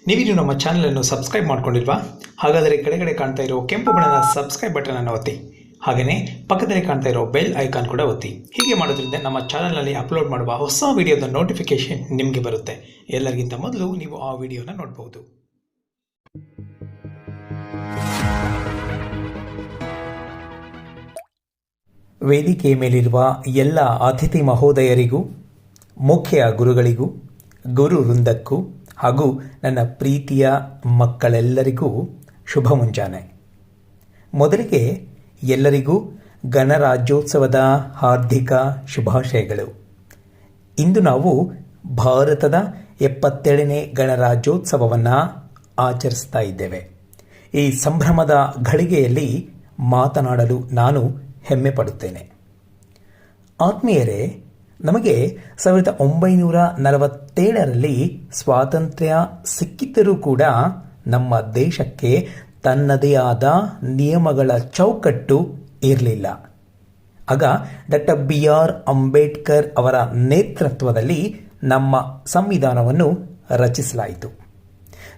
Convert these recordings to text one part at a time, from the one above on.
ನೀವಿನ್ನು ನಮ್ಮ ಚಾನಲನ್ನು ಸಬ್ಸ್ಕ್ರೈಬ್ ಮಾಡ್ಕೊಂಡಿಲ್ವಾ? ಹಾಗಾದರೆ ಕೆಳಗಡೆ ಕಾಣ್ತಾ ಇರೋ ಕೆಂಪು ಬಣ್ಣದ ಸಬ್ಸ್ಕ್ರೈಬ್ ಬಟನನ್ನು ಒತ್ತಿ. ಹಾಗೆಯೇ ಪಕ್ಕದಲ್ಲಿ ಕಾಣ್ತಾ ಇರೋ ಬೆಲ್ ಐಕಾನ್ ಕೂಡ ಒತ್ತಿ. ಹೀಗೆ ಮಾಡೋದ್ರಿಂದ ನಮ್ಮ ಚಾನಲ್ನಲ್ಲಿ ಅಪ್ಲೋಡ್ ಮಾಡುವ ಹೊಸ ವಿಡಿಯೋದ ನೋಟಿಫಿಕೇಶನ್ ನಿಮಗೆ ಬರುತ್ತೆ. ಎಲ್ಲರಿಗಿಂತ ಮೊದಲು ನೀವು ಆ ವಿಡಿಯೋನ ನೋಡಬಹುದು. ವೇದಿಕೆ ಮೇಲಿರುವ ಎಲ್ಲ ಅತಿಥಿ ಮಹೋದಯರಿಗೂ, ಮುಖ್ಯ ಗುರುಗಳಿಗೂ, ಗುರು ವೃಂದಕ್ಕೂ ಹಾಗೂ ನನ್ನ ಪ್ರೀತಿಯ ಮಕ್ಕಳೆಲ್ಲರಿಗೂ ಶುಭ ಮುಂಜಾನೆ. ಮೊದಲಿಗೆ ಎಲ್ಲರಿಗೂ ಗಣರಾಜ್ಯೋತ್ಸವದ ಹಾರ್ದಿಕ ಶುಭಾಶಯಗಳು. ಇಂದು ನಾವು ಭಾರತದ 77ನೇ ಗಣರಾಜ್ಯೋತ್ಸವವನ್ನು ಆಚರಿಸ್ತಾ ಇದ್ದೇವೆ. ಈ ಸಂಭ್ರಮದ ಘಳಿಗೆಯಲ್ಲಿ ಮಾತನಾಡಲು ನಾನು ಹೆಮ್ಮೆ ಪಡುತ್ತೇನೆ. ಆತ್ಮೀಯರೇ, ನಮಗೆ 1947ರಲ್ಲಿ ಸ್ವಾತಂತ್ರ್ಯ ಸಿಕ್ಕಿದ್ದರೂ ಕೂಡ ನಮ್ಮ ದೇಶಕ್ಕೆ ತನ್ನದೇ ಆದ ನಿಯಮಗಳ ಚೌಕಟ್ಟು ಇರಲಿಲ್ಲ. ಆಗ ಡಾಕ್ಟರ್ BR ಅಂಬೇಡ್ಕರ್ ಅವರ ನೇತೃತ್ವದಲ್ಲಿ ನಮ್ಮ ಸಂವಿಧಾನವನ್ನು ರಚಿಸಲಾಯಿತು.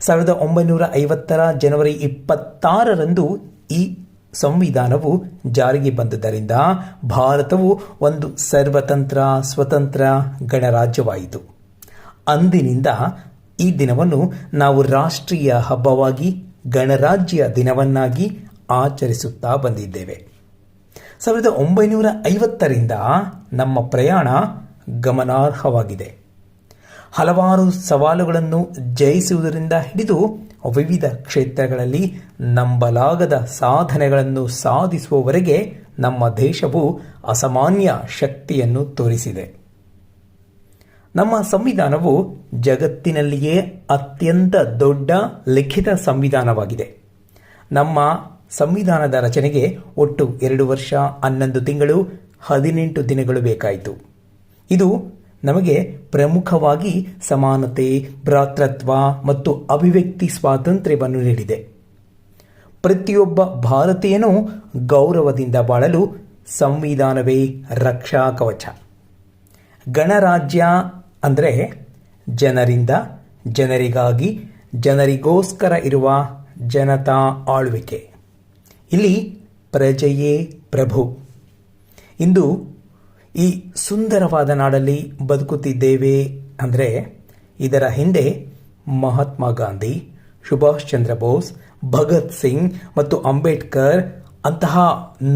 1950ರ ಜನವರಿ 26ರಂದು ಈ ಸಂವಿಧಾನವು ಜಾರಿಗೆ ಬಂದುದರಿಂದ ಭಾರತವು ಒಂದು ಸರ್ವತಂತ್ರ ಸ್ವತಂತ್ರ ಗಣರಾಜ್ಯವಾಯಿತು. ಅಂದಿನಿಂದ ಈ ದಿನವನ್ನು ನಾವು ರಾಷ್ಟ್ರೀಯ ಹಬ್ಬವಾಗಿ ಗಣರಾಜ್ಯ ದಿನವನ್ನಾಗಿ ಆಚರಿಸುತ್ತಾ ಬಂದಿದ್ದೇವೆ. 1950ರಿಂದ ನಮ್ಮ ಪ್ರಯಾಣ ಗಮನಾರ್ಹವಾಗಿದೆ. ಹಲವಾರು ಸವಾಲುಗಳನ್ನು ಜಯಿಸುವುದರಿಂದ ಹಿಡಿದು ವಿವಿಧ ಕ್ಷೇತ್ರಗಳಲ್ಲಿ ನಂಬಲಾಗದ ಸಾಧನೆಗಳನ್ನು ಸಾಧಿಸುವವರೆಗೆ ನಮ್ಮ ದೇಶವು ಅಸಾಮಾನ್ಯ ಶಕ್ತಿಯನ್ನು ತೋರಿಸಿದೆ. ನಮ್ಮ ಸಂವಿಧಾನವು ಜಗತ್ತಿನಲ್ಲಿಯೇ ಅತ್ಯಂತ ದೊಡ್ಡ ಲಿಖಿತ ಸಂವಿಧಾನವಾಗಿದೆ. ನಮ್ಮ ಸಂವಿಧಾನದ ರಚನೆಗೆ ಒಟ್ಟು 2 ವರ್ಷ 11 ತಿಂಗಳು 18 ದಿನಗಳು ಬೇಕಾಯಿತು. ಇದು ನಮಗೆ ಪ್ರಮುಖವಾಗಿ ಸಮಾನತೆ, ಭ್ರಾತೃತ್ವ ಮತ್ತು ಅಭಿವ್ಯಕ್ತಿ ಸ್ವಾತಂತ್ರ್ಯವನ್ನು ನೀಡಿದೆ. ಪ್ರತಿಯೊಬ್ಬ ಭಾರತೀಯನೂ ಗೌರವದಿಂದ ಬಾಳಲು ಸಂವಿಧಾನವೇ ರಕ್ಷಾ ಕವಚ. ಗಣರಾಜ್ಯ ಅಂದರೆ ಜನರಿಂದ, ಜನರಿಗಾಗಿ, ಜನರಿಗೋಸ್ಕರ ಇರುವ ಜನತಾ ಆಳ್ವಿಕೆ. ಇಲ್ಲಿ ಪ್ರಜೆಯೇ ಪ್ರಭು. ಇಂದು ಈ ಸುಂದರವಾದ ನಾಡಲ್ಲಿ ಬದುಕುತ್ತಿದ್ದೇವೆ ಅಂದರೆ ಇದರ ಹಿಂದೆ ಮಹಾತ್ಮ ಗಾಂಧಿ, ಸುಭಾಷ್ ಚಂದ್ರ ಬೋಸ್, ಭಗತ್ ಸಿಂಗ್ ಮತ್ತು ಅಂಬೇಡ್ಕರ್ ಅಂತಹ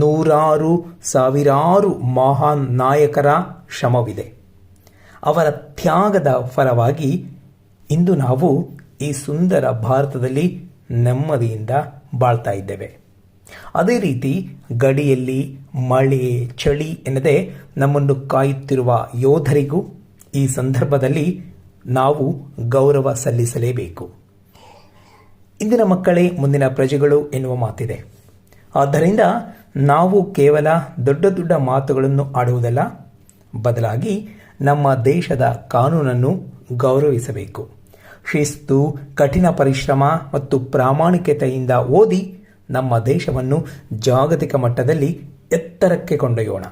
ನೂರಾರು ಸಾವಿರಾರು ಮಹಾನ್ ನಾಯಕರ ಶ್ರಮವಿದೆ. ಅವರ ತ್ಯಾಗದ ಫಲವಾಗಿ ಇಂದು ನಾವು ಈ ಸುಂದರ ಭಾರತದಲ್ಲಿ ನೆಮ್ಮದಿಯಿಂದ ಬಾಳ್ತಾ ಇದ್ದೇವೆ. ಅದೇ ರೀತಿ ಗಡಿಯಲ್ಲಿ ಮಳೆ ಚಳಿ ಎನ್ನದೆ ನಮ್ಮನ್ನು ಕಾಯುತ್ತಿರುವ ಯೋಧರಿಗೂ ಈ ಸಂದರ್ಭದಲ್ಲಿ ನಾವು ಗೌರವ ಸಲ್ಲಿಸಲೇಬೇಕು. ಇಂದಿನ ಮಕ್ಕಳೇ ಮುಂದಿನ ಪ್ರಜೆಗಳು ಎನ್ನುವ ಮಾತಿದೆ. ಆದ್ದರಿಂದ ನಾವು ಕೇವಲ ದೊಡ್ಡ ದೊಡ್ಡ ಮಾತುಗಳನ್ನು ಆಡುವುದಲ್ಲ, ಬದಲಾಗಿ ನಮ್ಮ ದೇಶದ ಕಾನೂನನ್ನು ಗೌರವಿಸಬೇಕು. ಶಿಸ್ತು, ಕಠಿಣ ಪರಿಶ್ರಮ ಮತ್ತು ಪ್ರಾಮಾಣಿಕತೆಯಿಂದ ಓದಿ ನಮ್ಮ ದೇಶವನ್ನು ಜಾಗತಿಕ ಮಟ್ಟದಲ್ಲಿ ಎತ್ತರಕ್ಕೆ ಕೊಂಡೊಯ್ಯೋಣ.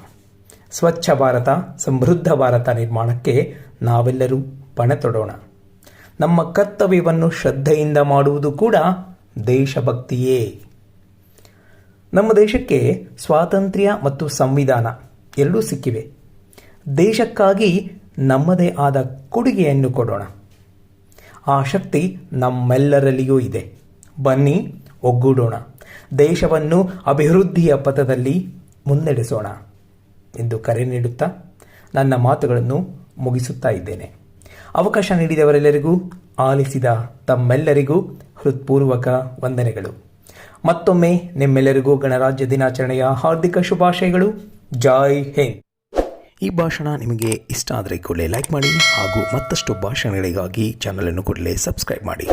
ಸ್ವಚ್ಛ ಭಾರತ, ಸಮೃದ್ಧ ಭಾರತ ನಿರ್ಮಾಣಕ್ಕೆ ನಾವೆಲ್ಲರೂ ಪಣ ತೊಡೋಣ. ನಮ್ಮ ಕರ್ತವ್ಯವನ್ನು ಶ್ರದ್ಧೆಯಿಂದ ಮಾಡುವುದು ಕೂಡ ದೇಶಭಕ್ತಿಯೇ. ನಮ್ಮ ದೇಶಕ್ಕೆ ಸ್ವಾತಂತ್ರ್ಯ ಮತ್ತು ಸಂವಿಧಾನ ಎರಡೂ ಸಿಕ್ಕಿವೆ. ದೇಶಕ್ಕಾಗಿ ನಮ್ಮದೇ ಆದ ಕೊಡುಗೆಯನ್ನು ಕೊಡೋಣ. ಆ ಶಕ್ತಿ ನಮ್ಮೆಲ್ಲರಲ್ಲಿಯೂ ಇದೆ. ಬನ್ನಿ, ಒಗ್ಗೂಡೋಣ. ದೇಶವನ್ನು ಅಭಿವೃದ್ಧಿಯ ಪಥದಲ್ಲಿ ಮುನ್ನಡೆಸೋಣ ಎಂದು ಕರೆ ನೀಡುತ್ತಾ ನನ್ನ ಮಾತುಗಳನ್ನು ಮುಗಿಸುತ್ತಾ ಇದ್ದೇನೆ. ಅವಕಾಶ ನೀಡಿದವರೆಲ್ಲರಿಗೂ, ಆಲಿಸಿದ ತಮ್ಮೆಲ್ಲರಿಗೂ ಹೃತ್ಪೂರ್ವಕ ವಂದನೆಗಳು. ಮತ್ತೊಮ್ಮೆ ನಿಮ್ಮೆಲ್ಲರಿಗೂ ಗಣರಾಜ್ಯ ದಿನಾಚರಣೆಯ ಹಾರ್ದಿಕ ಶುಭಾಶಯಗಳು. ಜೈ ಹಿಂದ್. ಈ ಭಾಷಣ ನಿಮಗೆ ಇಷ್ಟ ಆದರೆ ಕೂಡಲೇ ಲೈಕ್ ಮಾಡಿ ಹಾಗೂ ಮತ್ತಷ್ಟು ಭಾಷಣಗಳಿಗಾಗಿ ಚಾನಲನ್ನು ಕೂಡಲೇ ಸಬ್ಸ್ಕ್ರೈಬ್ ಮಾಡಿ.